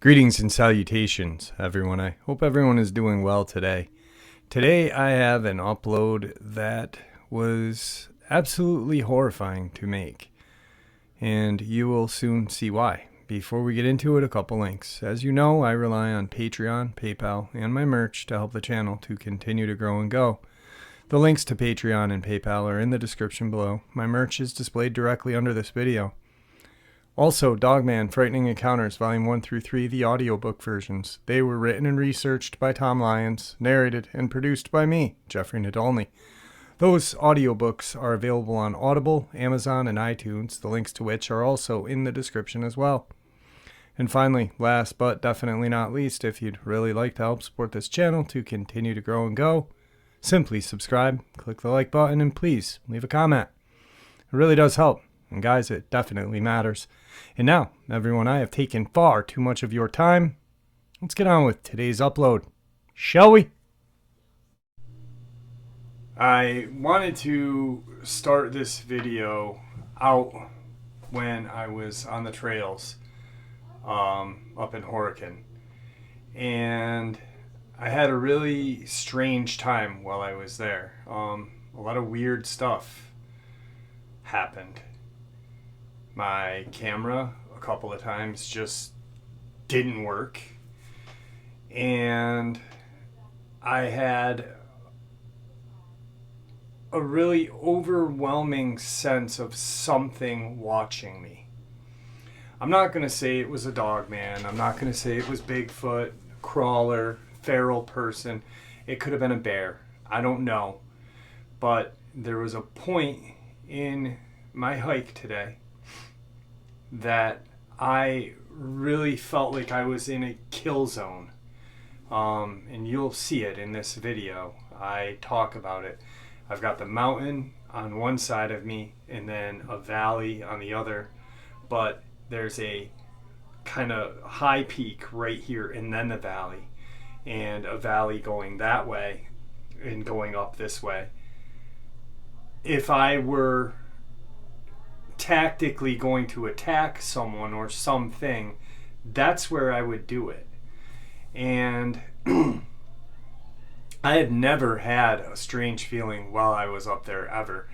Greetings and salutations, everyone. I hope everyone is doing well today. Today I have an upload that was absolutely horrifying to make, and you will soon see why. Before we get into it, a couple links. As you know, I rely on Patreon, PayPal, and my merch to help the channel to continue to grow and go. The links to Patreon and PayPal are in the description below. My merch is displayed directly under this video. Also, Dogman, Frightening Encounters, Volume 1 through 3, the audiobook versions. They were written and researched by Tom Lyons, narrated and produced by me, Jeffrey Nadolny. Those audiobooks are available on Audible, Amazon, and iTunes, the links to which are also in the description as well. And finally, last but definitely not least, if you'd really like to help support this channel to continue to grow and go, simply subscribe, click the like button, and please leave a comment. It really does help. And guys, it definitely matters. And now, everyone, I have taken far too much of your time. Let's get on with today's upload, shall we? I wanted to start this video out when I was on the trails up in Horicon. And I had a really strange time while I was there. A lot of weird stuff happened. My camera a couple of times just didn't work, and I had a really overwhelming sense of something watching me. I'm not going to say it was a Dogman. I'm not going to say it was Bigfoot, crawler, feral person. It could have been a bear. I don't know. But there was a point in my hike today that I really felt like I was in a kill zone. And you'll see it in this video. I talk about it. I've got the mountain on one side of me and then a valley on the other. But there's a kind of high peak right here and then the valley. And a valley going that way and going up this way. If I were tactically going to attack someone or something, that's where I would do it. And I had never had a strange feeling while I was up there ever.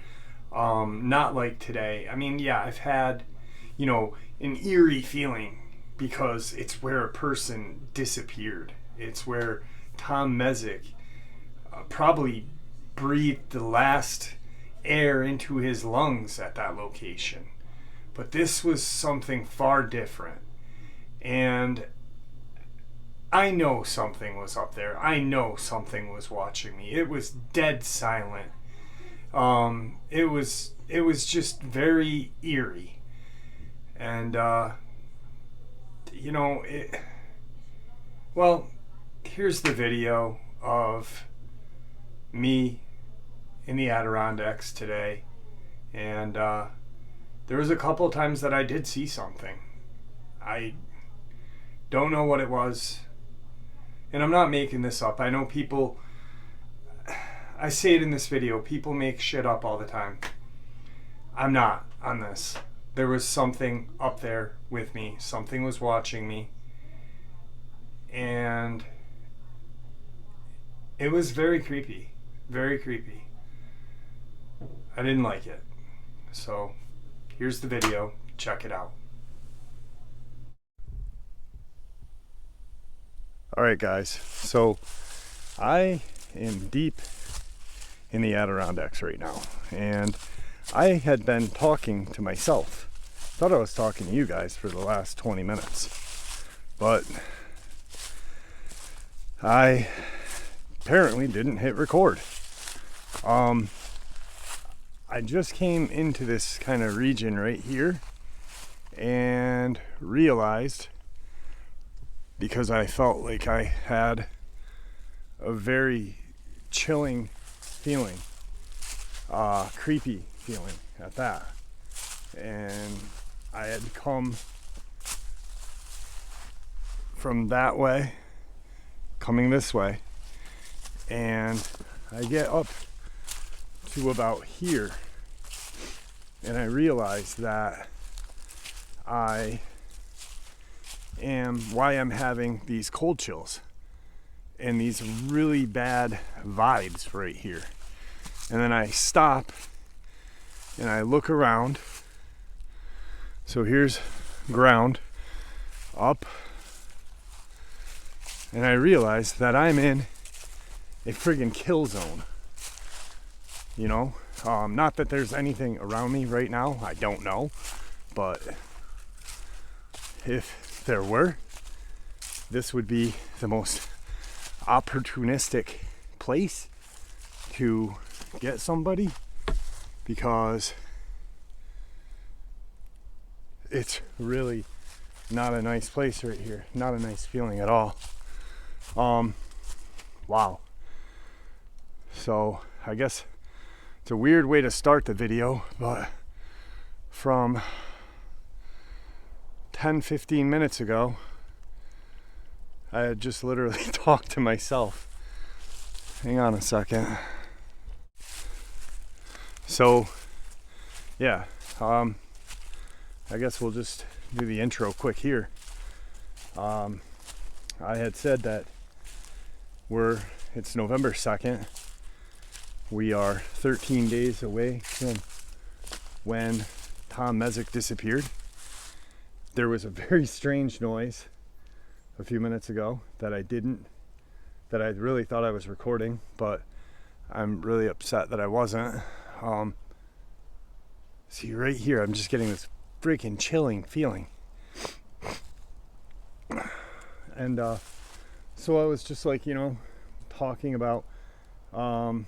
Not like today. I mean, yeah, I've had, an eerie feeling because it's where a person disappeared. It's where Tom Messick probably breathed the last air into his lungs at that location. But this was something far different. And I know something was up there. I know something was watching me. It was dead silent. It was just very eerie. And here's the video of me in the Adirondacks today, and there was a couple of times that I did see something. I don't know what it was, and I'm not making this up. I know people, I say it in this video, people make shit up all the time. I'm not on this. There was something up there with me. Something was watching me, and it was very creepy. Very creepy. I didn't like it. So here's the video. Check it out. Alright guys, so I am deep in the Adirondacks right now, and I had been talking to myself. Thought I was talking to you guys for the last 20 minutes, but I apparently didn't hit record. I just came into this kind of region right here and realized, because I felt like I had a very chilling feeling, creepy feeling at that, and I had come from that way, coming this way, and I get up to about here, And I realized that why I'm having these cold chills and these really bad vibes right here. And then I stop and I look around. So here's ground up, and I realize that I'm in a friggin' kill zone. You know, not that there's anything around me right now, I don't know, but if there were, this would be the most opportunistic place to get somebody, because it's really not a nice place right here. Not a nice feeling at all. Wow. So I guess it's a weird way to start the video, but from 10-15 minutes ago, I had just literally talked to myself. Hang on a second. So yeah, I guess we'll just do the intro quick here. I had said that it's November 2nd. We are 13 days away from when Tom Messick disappeared. There was a very strange noise a few minutes ago that I really thought I was recording, but I'm really upset that I wasn't. See right here, I'm just getting this freaking chilling feeling. And so I was just like, talking about how,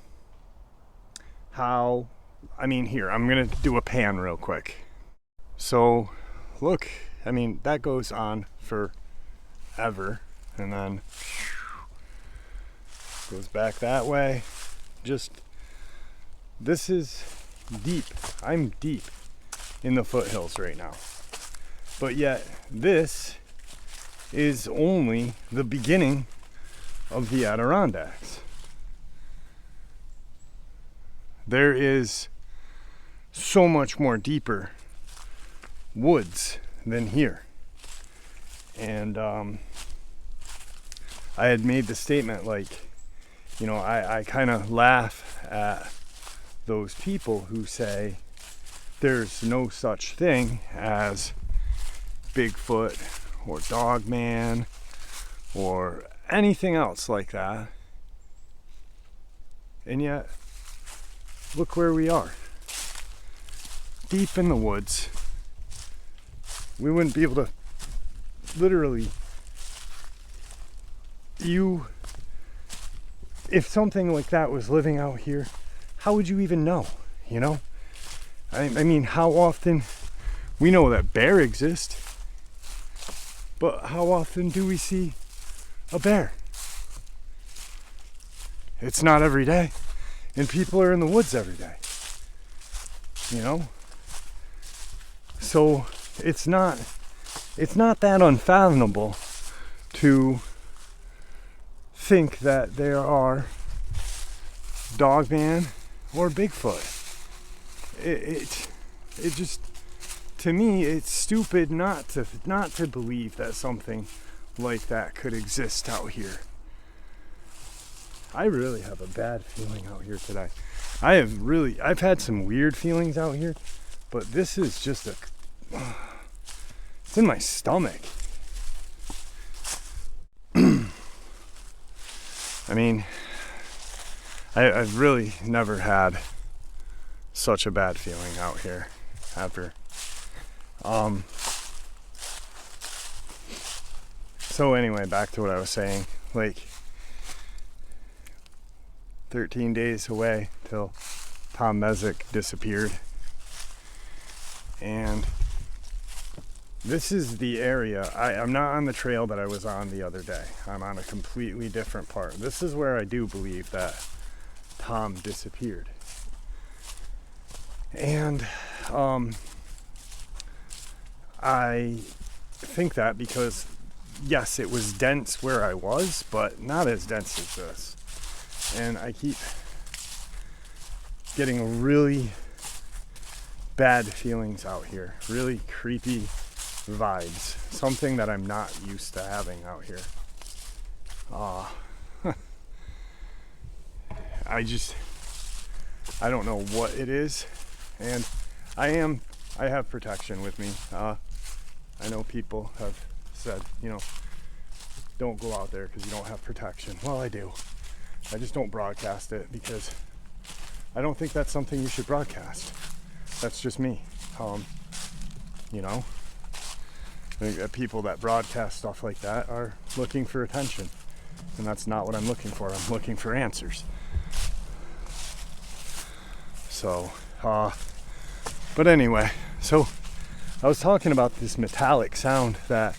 here, I'm gonna do a pan real quick. So look, that goes on forever, and then goes back that way. This is deep. I'm deep in the foothills right now. But yet, this is only the beginning of the Adirondacks. There is so much more deeper woods than here. And I had made the statement, I kind of laugh at those people who say there's no such thing as Bigfoot or Dogman or anything else like that. And yet, look where we are. Deep in the woods. We wouldn't be able to literally, if something like that was living out here, how would you even know, how often, we know that bear exists, but how often do we see a bear? It's not every day, and people are in the woods every day, So it's not that unfathomable to think that there are Dogman or Bigfoot. It just, to me, it's stupid not to believe that something like that could exist out here. I really have a bad feeling out here today. I've had some weird feelings out here, but this is just it's in my stomach. I've really never had such a bad feeling out here ever. So anyway, back to what I was saying. 13 days away till Tom Messick disappeared. And this is the area. I'm not on the trail that I was on the other day. I'm on a completely different part. This is where I do believe that Tom disappeared. And I think that because, yes, it was dense where I was, but not as dense as this. And I keep getting a really bad feelings out here. Really creepy vibes. Something that I'm not used to having out here. I don't know what it is, and I have protection with me. I know people have said, don't go out there because you don't have protection. Well, I do. I just don't broadcast it because I don't think that's something you should broadcast. That's just me. I think that people that broadcast stuff like that are looking for attention, and that's not what I'm looking for. I'm looking for answers. So, but anyway, so I was talking about this metallic sound that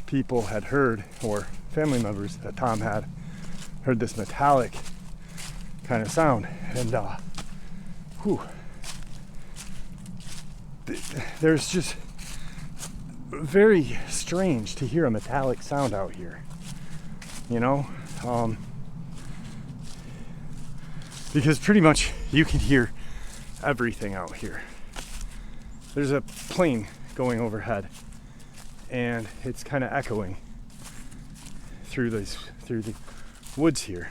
people had heard, or family members that Tom had heard, this metallic kind of sound, and there's just very strange to hear a metallic sound out here, because pretty much you can hear everything out here. There's a plane going overhead, and it's kind of echoing through the woods here.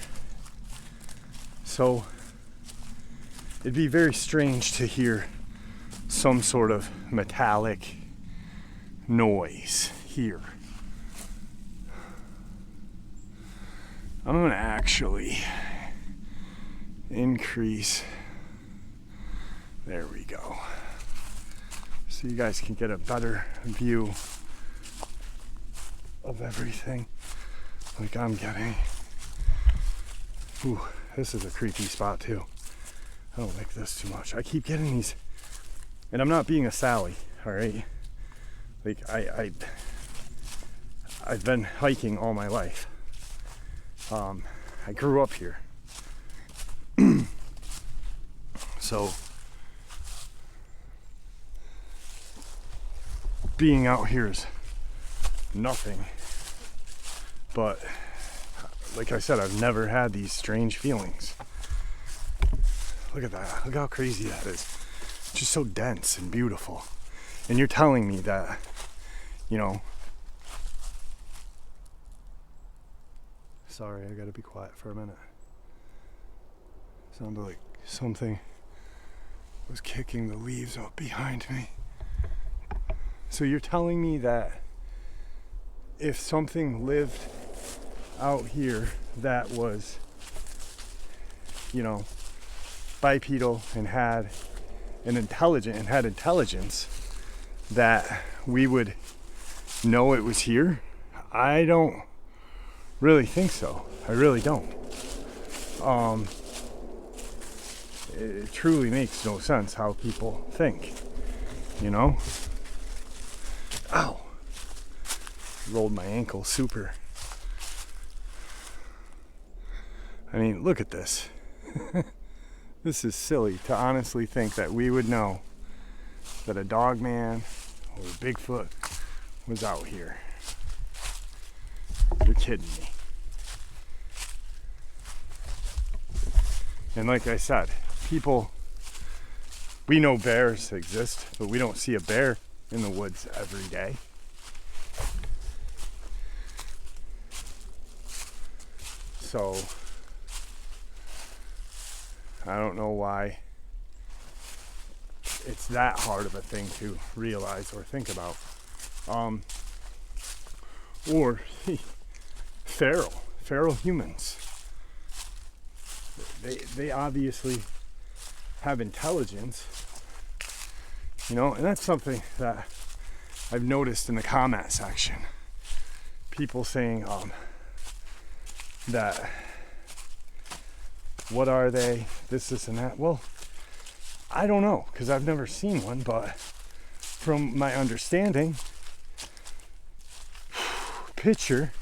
So it'd be very strange to hear some sort of metallic noise here. I'm gonna actually increase. There we go. So you guys can get a better view of everything like I'm getting. Ooh, this is a creepy spot too. I don't like this too much. I keep getting these, and I'm not being a Sally, all right? Like I've been hiking all my life. I grew up here. So being out here is nothing, but like I said, I've never had these strange feelings. Look at that. Look how crazy that is. It's just so dense and beautiful. And you're telling me that, sorry, I gotta be quiet for a minute. Sounded like something was kicking the leaves up behind me. So you're telling me that if something lived out here that was, bipedal and had intelligence, that we would know it was here? I don't really think so. I really don't. It truly makes no sense how people think, Ow! Rolled my ankle super. I mean, look at this. This is silly to honestly think that we would know that a Dogman or a Bigfoot was out here. You're kidding me. And like I said, we know bears exist, but we don't see a bear in the woods every day. So I don't know why it's that hard of a thing to realize or think about. Or feral humans. They obviously have intelligence, and that's something that I've noticed in the comment section. People saying that, what are they, this and that. Well, I don't know, because I've never seen one, but from my understanding, picture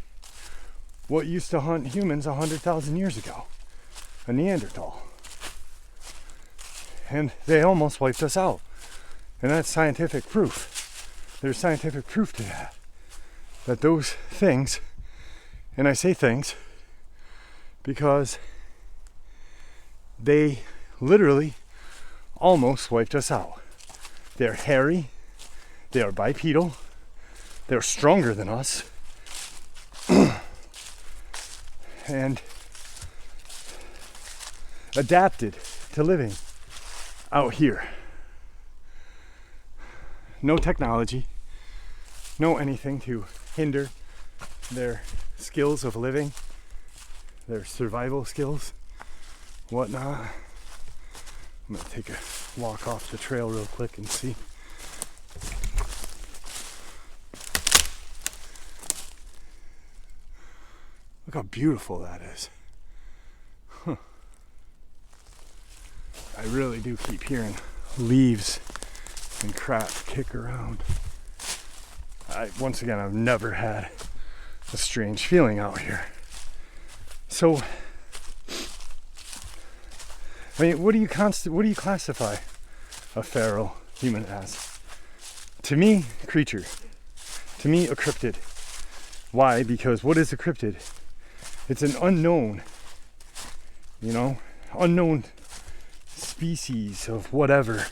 what used to hunt humans 100,000 years ago, a Neanderthal. And they almost wiped us out. And that's scientific proof. There's scientific proof to that. That those things, and I say things because they literally almost wiped us out. They're hairy. They are bipedal. They're stronger than us. And adapted to living out here. No technology, no anything to hinder their skills of living, their survival skills, whatnot. I'm gonna take a walk off the trail real quick and see. Look how beautiful that is. Huh. I really do keep hearing leaves and crap kick around. Once again, I've never had a strange feeling out here. So, I mean, what do you classify a feral human as? To me, creature. To me, a cryptid. Why? Because what is a cryptid? It's an unknown, unknown species of whatever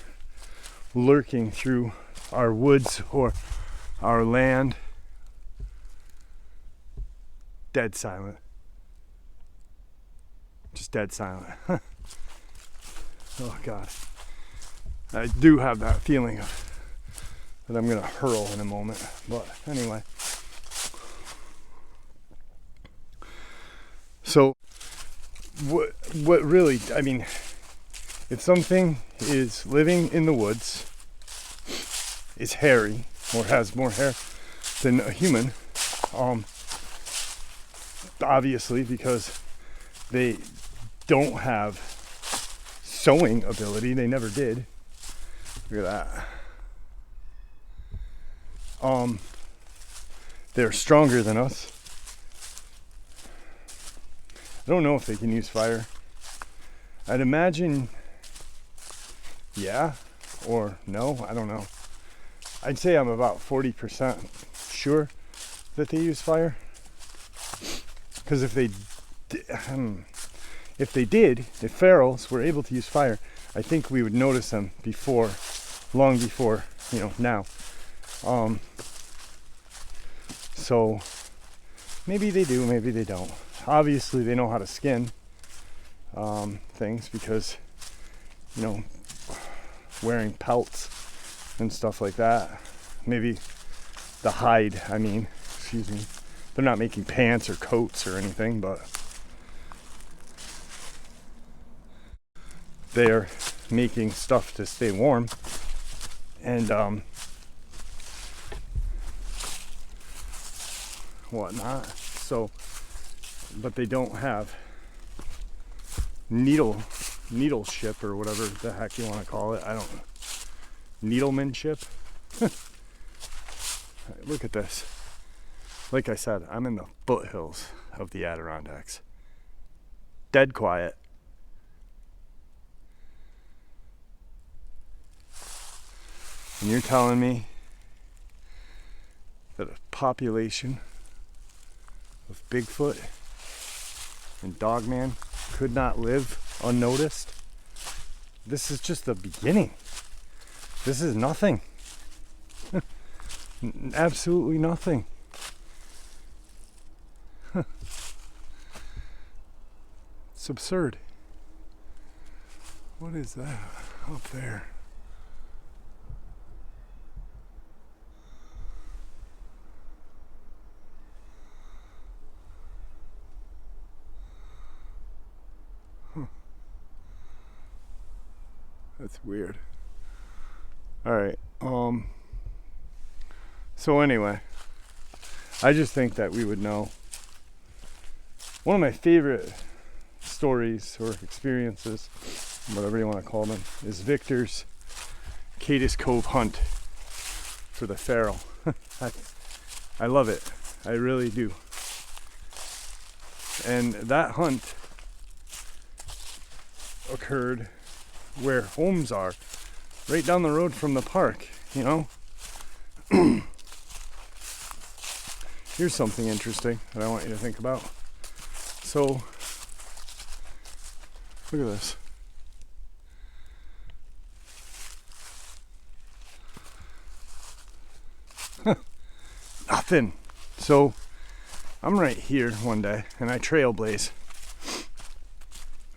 lurking through our woods or our land. Dead silent. Just dead silent. Oh God. I do have that feeling of that I'm gonna hurl in a moment. But anyway. So what really, I mean, if something is living in the woods, is hairy, or has more hair than a human, obviously because they don't have sewing ability, they never did. Look at that. They're stronger than us. I don't know if they can use fire. I'd imagine yeah or no, I don't know. I'd say I'm about 40% sure that they use fire. Because if ferals were able to use fire, I think we would notice them long before, now. So maybe they do, maybe they don't. Obviously they know how to skin things because, wearing pelts and stuff like that. Maybe the hide, excuse me. They're not making pants or coats or anything, but they're making stuff to stay warm. And whatnot. So, but they don't have needleship or whatever the heck you want to call it. I don't know. Needlemanship. Look at this. Like I said, I'm in the foothills of the Adirondacks. Dead quiet. And you're telling me that a population of Bigfoot and Dogman could not live unnoticed? This is just the beginning. This is nothing. Absolutely nothing. It's absurd. What is that up there? That's weird. Alright, so anyway, I just think that we would know. One of my favorite stories or experiences, whatever you want to call them, is Victor's Cadiz Cove hunt for the feral. I love it. I really do. And that hunt occurred where homes are, right down the road from the park, Here's something interesting that I want you to think about. So, look at this. thin. So I'm right here one day and I trailblaze.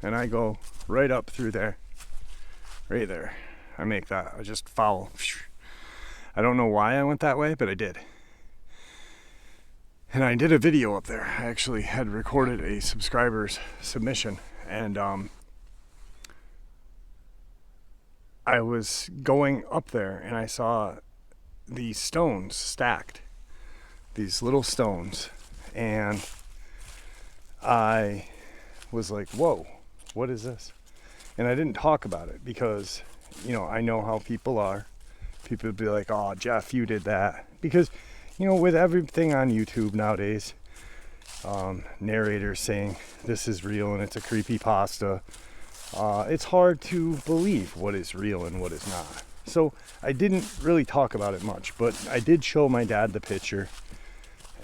And I go right up through there. Right there. I make that. I just follow. I don't know why I went that way, but I did. And I did a video up there. I actually had recorded a subscriber's submission. And I was going up there and I saw these stones stacked. These little stones. And I was like, whoa, what is this? And I didn't talk about it because, you know, I know how people are. People would be like, oh, Jeff, you did that. Because, you know, with everything on YouTube nowadays, narrators saying this is real and it's a creepypasta, it's hard to believe what is real and what is not. So I didn't really talk about it much, but I did show my dad the picture.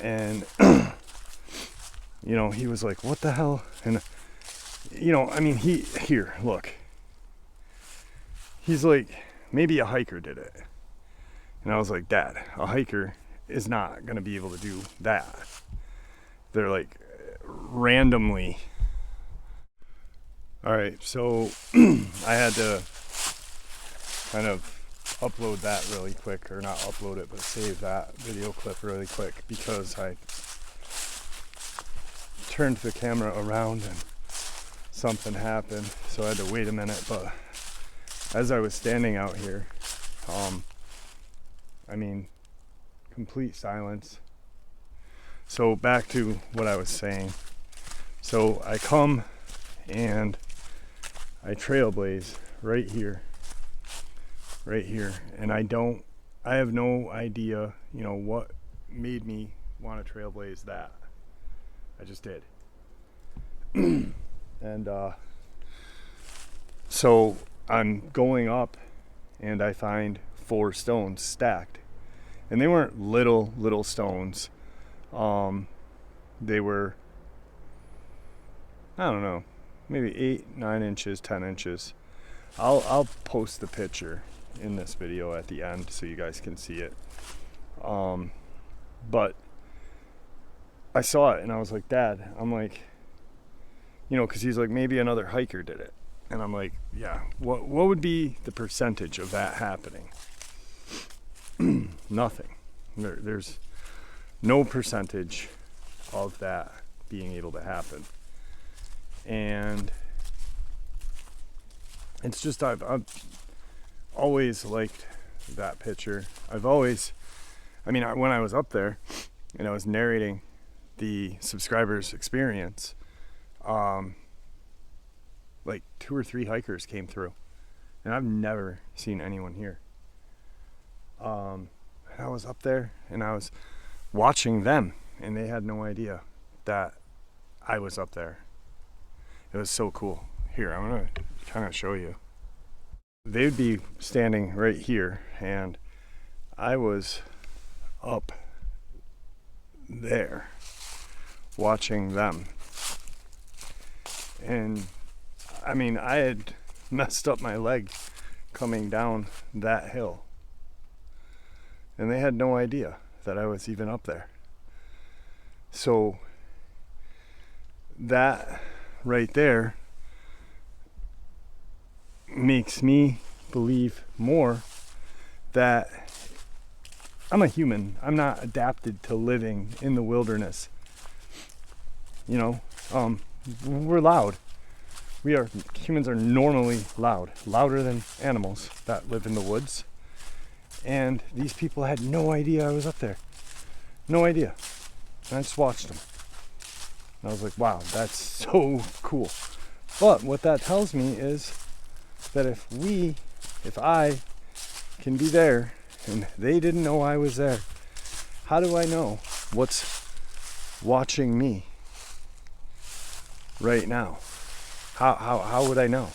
And, you know, he was like, what the hell? And, you know, I mean, here, look. He's like, maybe a hiker did it. And I was like, Dad, a hiker is not going to be able to do that. They're like randomly. All right, so I had to kind of upload that really quick, or not upload it, but save that video clip really quick because I turned the camera around and something happened, so I had to wait a minute. But as I was standing out here, I mean, complete silence. So back to what I was saying. So I come and I trailblaze right here, and I have no idea, you know, what made me want to trailblaze that. I just did. And so I'm going up and I find 4 stones stacked, and they weren't little stones. They were, I don't know, maybe 8, 9 inches, 10 inches. I'll post the picture in this video at the end so you guys can see it. But I saw it and I was like, Dad, I'm like, you know, because he's like, maybe another hiker did it. And I'm like, yeah, what would be the percentage of that happening? Nothing. There's no percentage of that being able to happen. And it's just, I've always liked that picture. I've always, I mean, when I was up there and I was narrating the subscriber's experience, like 2 or 3 hikers came through, and I've never seen anyone here. I was up there and I was watching them, and they had no idea that I was up there. It was so cool. Here, I'm gonna kind of show you. They'd be standing right here, and I was up there watching them. And I mean, I had messed up my leg coming down that hill, and they had no idea that I was even up there. So that right there makes me believe more that I'm a human. I'm not adapted to living in the wilderness. You know, we're loud. Humans are normally loud, louder than animals that live in the woods. And these people had no idea I was up there. No idea. And I just watched them. And I was like, wow, that's so cool. But what that tells me is that if I can be there and they didn't know I was there, how do I know what's watching me right now? How would I know?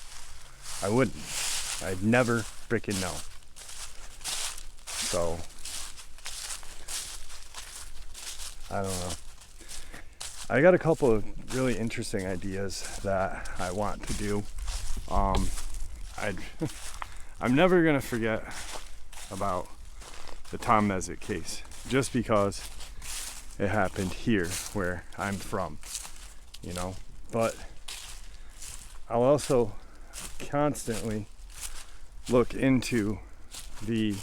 I wouldn't. I'd never freaking know. So, I don't know. I got a couple of really interesting ideas that I want to do. I'm never gonna forget about the Tom Messick case, just because it happened here where I'm from, you know. But I'll also constantly look into the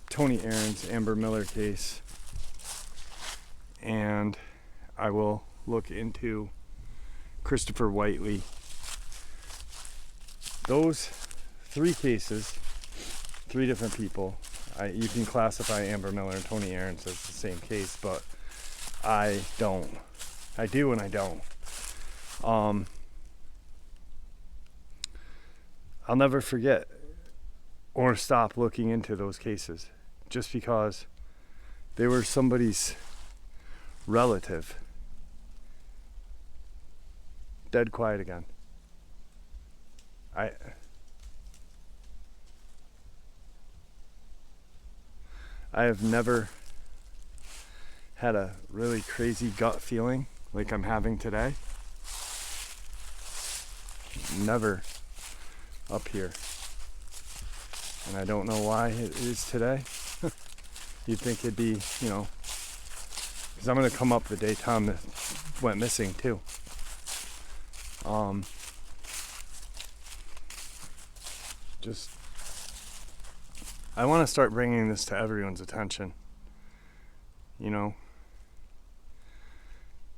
Tony Aarons Amber Miller case, and I will look into Christopher Whiteley. Those 3 cases, 3 different people. You can classify Amber Miller and Tony Aarons as the same case, but I don't. I do and I don't. I'll never forget or stop looking into those cases just because they were somebody's relative. Dead quiet again. I have never had a really crazy gut feeling like I'm having today. Never up here. And I don't know why it is today. You'd think it'd be, you know, because I'm going to come up the day Tom went missing too. Just, I want to start bringing this to everyone's attention. You know,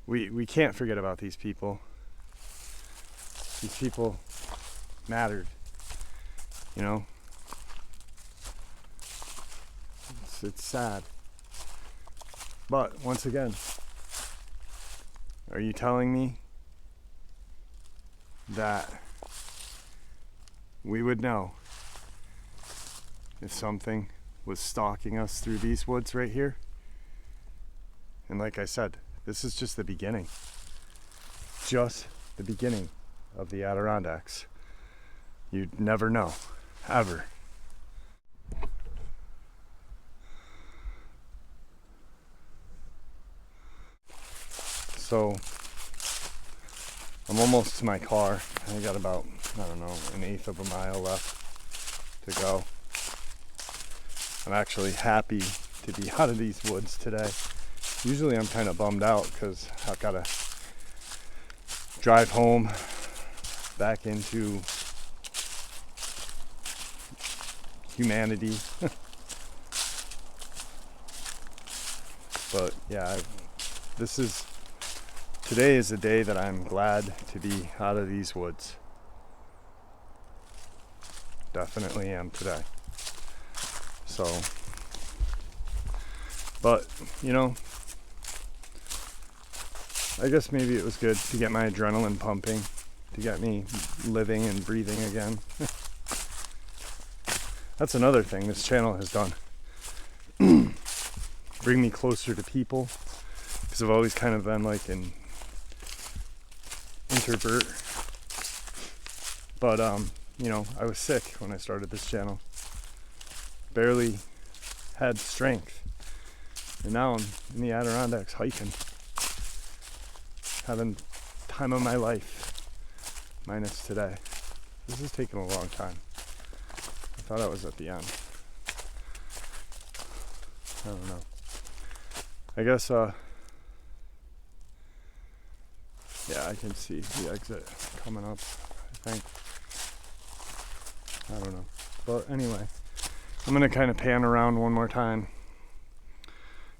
we can't forget about these people. These people mattered, you know. It's sad. But once again, are you telling me that we would know if something was stalking us through these woods right here? And like I said, this is just the beginning. Just the beginning of the Adirondacks. You'd never know, ever. So, I'm almost to my car. I got about, I don't know, 1/8 of a mile left to go. I'm actually happy to be out of these woods today. Usually I'm kind of bummed out because I've got to drive home back into humanity. But yeah, today is a day that I'm glad to be out of these woods. Definitely am today. So, but, you know, I guess maybe it was good to get my adrenaline pumping, to get me living and breathing again. That's another thing this channel has done. Bring me closer to people, because I've always kind of been like an introvert. But, you know, I was sick when I started this channel. Barely had strength. And now I'm in the Adirondacks hiking. Having time of my life. Minus today. This is taking a long time. I thought I was at the end. I don't know. I guess, yeah, I can see the exit coming up, I think. I don't know. But anyway, I'm going to kind of pan around one more time.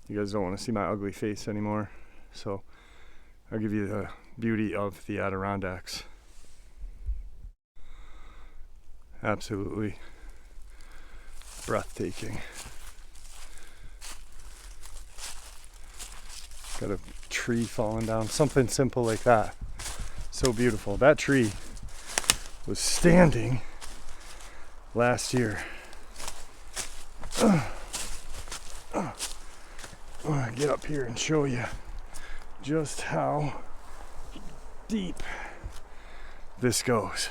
You guys don't want to see my ugly face anymore. So I'll give you the beauty of the Adirondacks. Absolutely breathtaking. Got a tree falling down, something simple like that. So beautiful. That tree was standing last year. I want to get up here and show you just how deep this goes.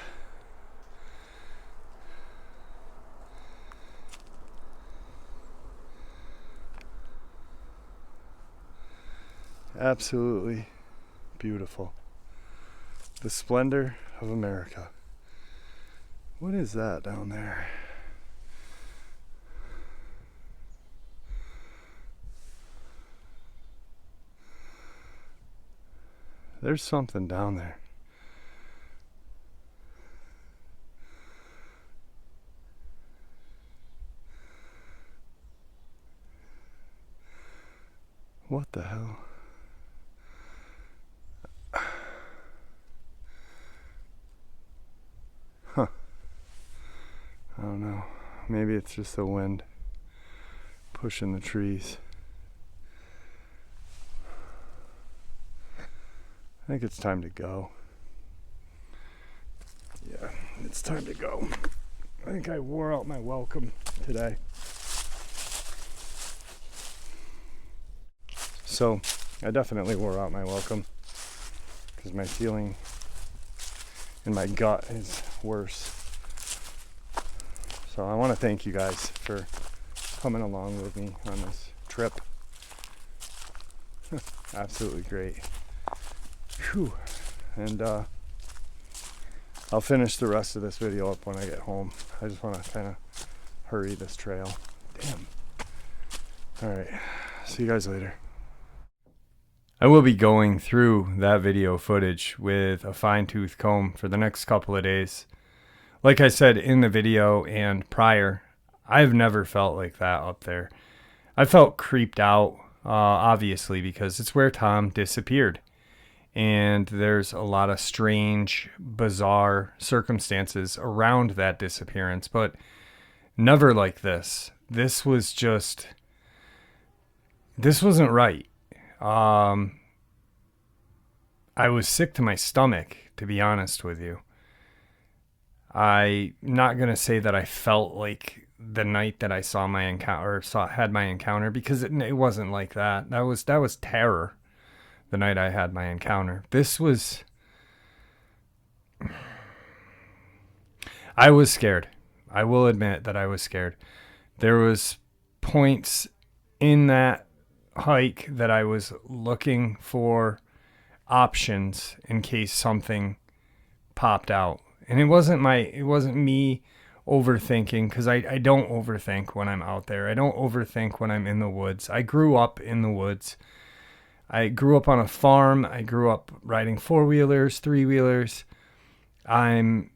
Absolutely beautiful. The splendor of America. What is that down there? There's something down there. What the hell? Huh. I don't know. Maybe it's just the wind pushing the trees. I think it's time to go. Yeah, it's time to go. I think I wore out my welcome today. So, I definitely wore out my welcome because my feeling in my gut is worse. So I want to thank you guys for coming along with me on this trip. Absolutely great. Whew. And I'll finish the rest of this video up when I get home. I just want to kind of hurry this trail. Damn. Alright, see you guys later. I will be going through that video footage with a fine-tooth comb for the next couple of days. Like I said in the video and prior, I've never felt like that up there. I felt creeped out, obviously, because it's where Tom disappeared. And there's a lot of strange, bizarre circumstances around that disappearance, but never like this. This wasn't right. I was sick to my stomach, to be honest with you. I'm not going to say that I felt like the night that I saw my encounter, had my encounter, because it wasn't like that. That was terror, the night I had my encounter. I was scared. I will admit that I was scared. There was points in that hike that I was looking for options in case something popped out. And it wasn't me overthinking, because I don't overthink when I'm out there. I don't overthink when I'm in the woods. I grew up in the woods. I grew up on a farm. I grew up riding 4-wheelers, 3-wheelers. I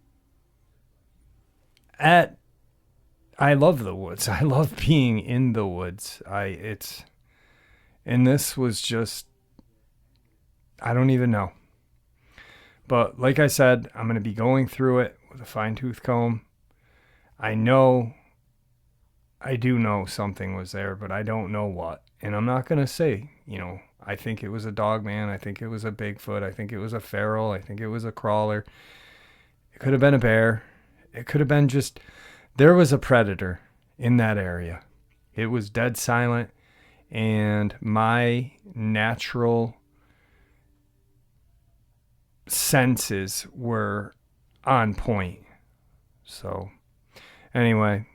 love the woods. I love being in the woods. And this was just, I don't even know. But like I said, I'm going to be going through it with a fine-tooth comb. I do know something was there, but I don't know what. And I'm not going to say, I think it was a Dogman. I think it was a Bigfoot. I think it was a feral. I think it was a crawler. It could have been a bear. It could have been just, there was a predator in that area. It was dead silent. And my natural senses were on point. So anyway,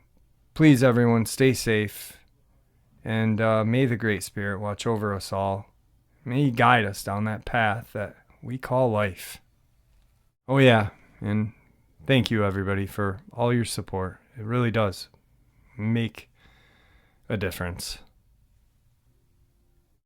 please everyone, stay safe. And may the Great Spirit watch over us all. May He guide us down that path that we call life. Oh yeah, and thank you everybody for all your support. It really does make a difference.